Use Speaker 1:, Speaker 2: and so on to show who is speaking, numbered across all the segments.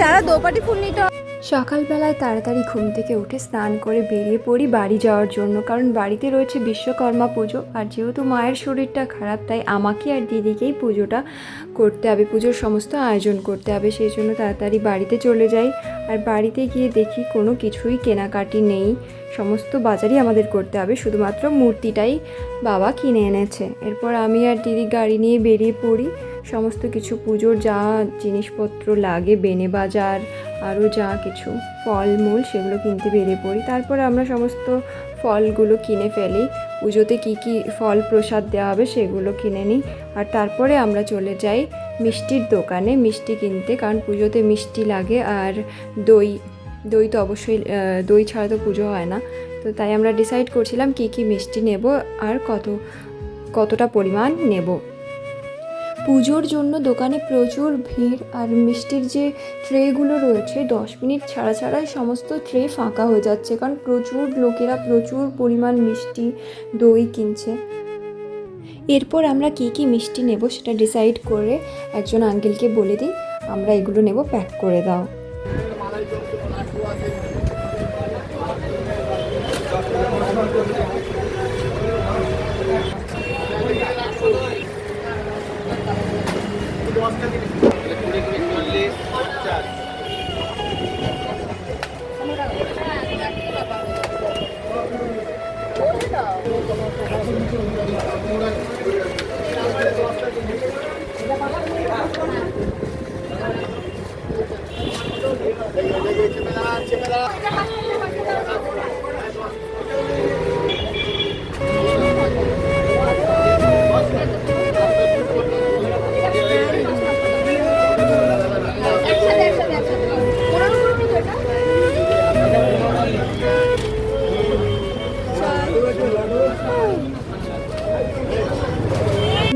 Speaker 1: দাঁড়া দোপাটি ফুল নিতে।
Speaker 2: সকালবেলায় তাড়াতাড়ি ঘুম থেকে উঠে স্নান করে বেরিয়ে পড়ি বাড়ি যাওয়ার জন্য, কারণ বাড়িতে রয়েছে বিশ্বকর্মা পুজো। আর যেহেতু মায়ের শরীরটা খারাপ, তাই আমাকে আর দিদিকেই পুজোটা করতে হবে, পুজোর সমস্ত আয়োজন করতে হবে। সেই জন্য তাড়াতাড়ি বাড়িতে চলে যাই। আর বাড়িতে গিয়ে দেখি কোনো কিছুই কেনাকাটি নেই, সমস্ত বাজারই আমাদের করতে হবে, শুধুমাত্র মূর্তিটাই বাবা কিনে এনেছে। এরপর আমি আর দিদি গাড়ি নিয়ে বেরিয়ে পড়ি। সমস্ত কিছু পুজোর যা জিনিসপত্র লাগে, বেনে বাজার, আরও যা কিছু ফলমূল, সেগুলো কিনতে বেরিয়ে পড়ি। তারপরে আমরা সমস্ত ফলগুলো কিনে ফেলি, পুজোতে কী কী ফল প্রসাদ দেওয়া হবে সেগুলো কিনে নিই। আর তারপরে আমরা চলে যাই মিষ্টির দোকানে মিষ্টি কিনতে, কারণ পুজোতে মিষ্টি লাগে। আর দই দই তো অবশ্যই, দই ছাড়া তো পুজো হয় না। তো তাই আমরা ডিসাইড করছিলাম কী কী মিষ্টি নেব আর কতটা পরিমাণ নেব। পুজোর জন্য দোকানে প্রচুর ভিড়। আর মিষ্টির যে ট্রেগুলো রয়েছে 10 মিনিট ছাড়া ছাড়াই সমস্ত ট্রে ফাঁকা হয়ে যাচ্ছে, কারণ প্রচুর লোকেরা প্রচুর পরিমাণ মিষ্টি দই কিনছে। এরপর আমরা কী কী মিষ্টি নেব সেটা ডিসাইড করে একজন আঙ্কেলকে বলে দিই, আমরা এগুলো নেব, প্যাক করে দাও।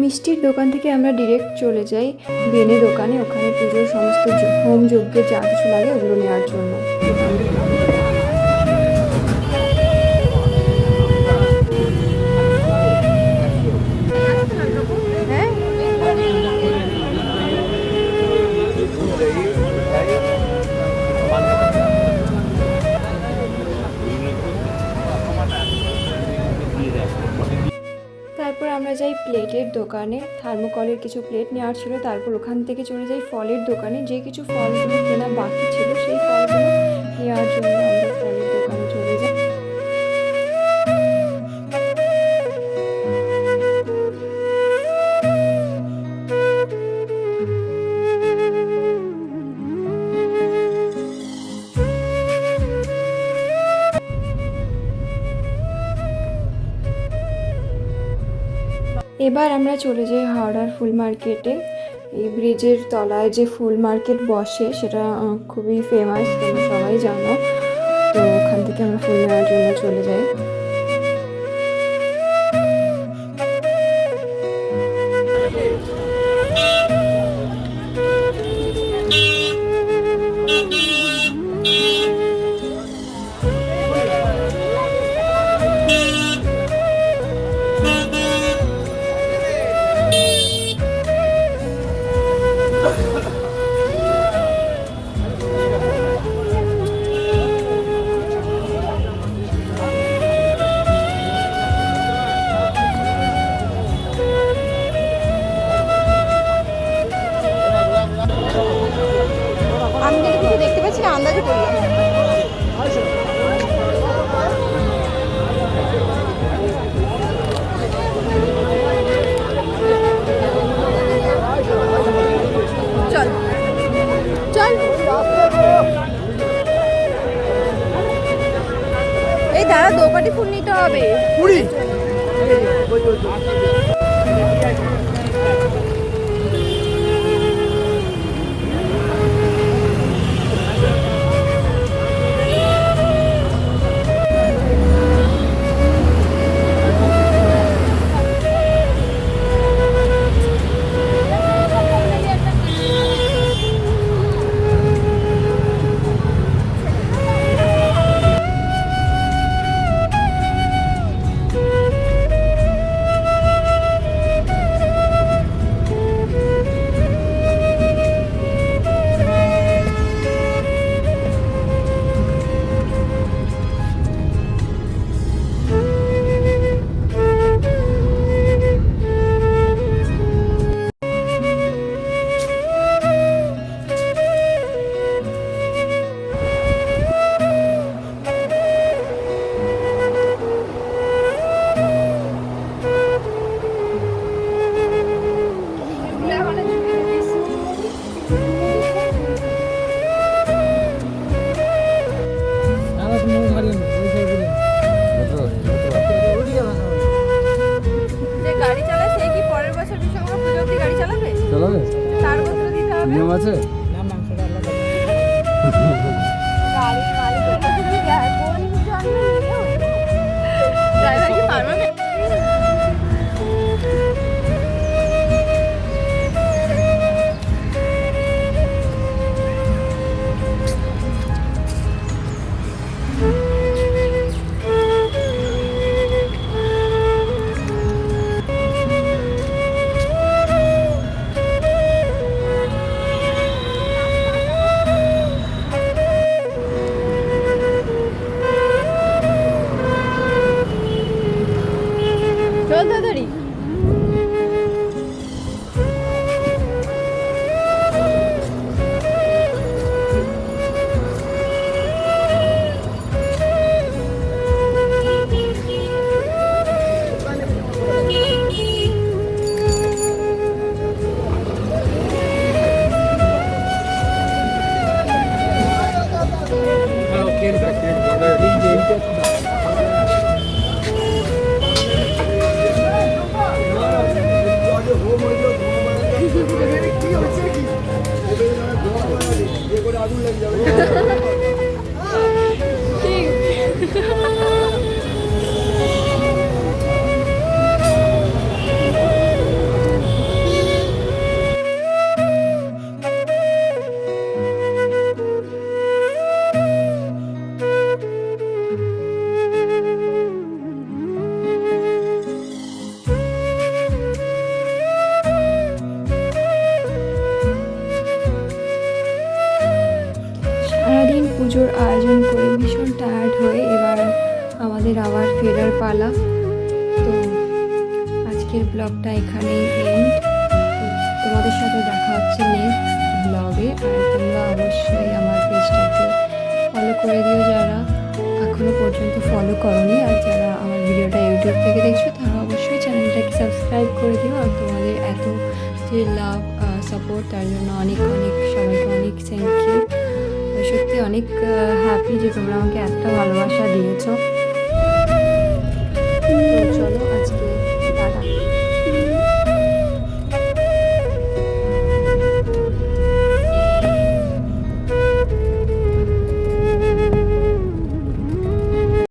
Speaker 2: মিষ্টির দোকান থেকে আমরা ডিরেক্ট চলে যাই বেনে দোকানে, ওখানে পুজোর সমস্ত হোম যজ্ঞের যা কিছু লাগে ওগুলো নেওয়ার জন্য। তারপর আমরা যাই প্লেটের দোকানে, থার্মোকলের কিছু প্লেট নেওয়ার ছিল। তারপর ওখান থেকে চলে যাই ফলের দোকানে, যে কিছু ফলগুলো কেনা বাকি ছিল সেই ফলগুলো নেওয়ার জন্য আমরা ফলের দোকানে চলে যাই। এবার আমরা চলে যাই হাওড়ার ফুল মার্কেটে। এই ব্রিজের তলায় যে ফুল মার্কেট বসে সেটা খুবই ফেমাস, তোমরা সবাই জানো। তো ওখান থেকে আমরা ফুল নেওয়ার জন্য চলে যাই।
Speaker 1: দেখতে পাচ্ছি না, আন্দাজে করলাম। চল চল, এই দাঁড়া দোপাটি ফুল নিতে হবে।
Speaker 3: চালাবে?
Speaker 1: তারপত্র দিতে হবে।
Speaker 3: নিয়ম আছে?
Speaker 1: গাড়ির মালিকের কাছে দিয়ে দেয়, কোন জন্য নিয়ম? ড্রাইভার কি পারমানেন্ট? চল তাড়াতাড়ি।
Speaker 2: সারাদিন পুজোর আয়োজন করে ভীষণ টায়ার্ড হয়ে এবার আমাদের আবার ফেরার পালা। তো আজকের ব্লগটা এখানেই এন্ড। তোমাদের সাথে দেখা হচ্ছে নেক্সট ব্লগে। আর তোমরা অবশ্যই আমার পেজটাকে ফলো করে দিও যারা এখনও পর্যন্ত ফলো করোনি, আর যারা আমার ভিডিওটা ইউটিউব থেকে দেখছো তারা অবশ্যই চ্যানেলটাকে সাবস্ক্রাইব করে দিও। আর তোমাদের এত যে লাভ সাপোর্ট তার জন্য অনেক অনেক সবাইকে অনেক থ্যাংক ইউ। সত্যি অনেক হ্যাপি যে তোমরা আমাকে এতটা ভালোবাসা দিয়েছো। তো চলো আজকে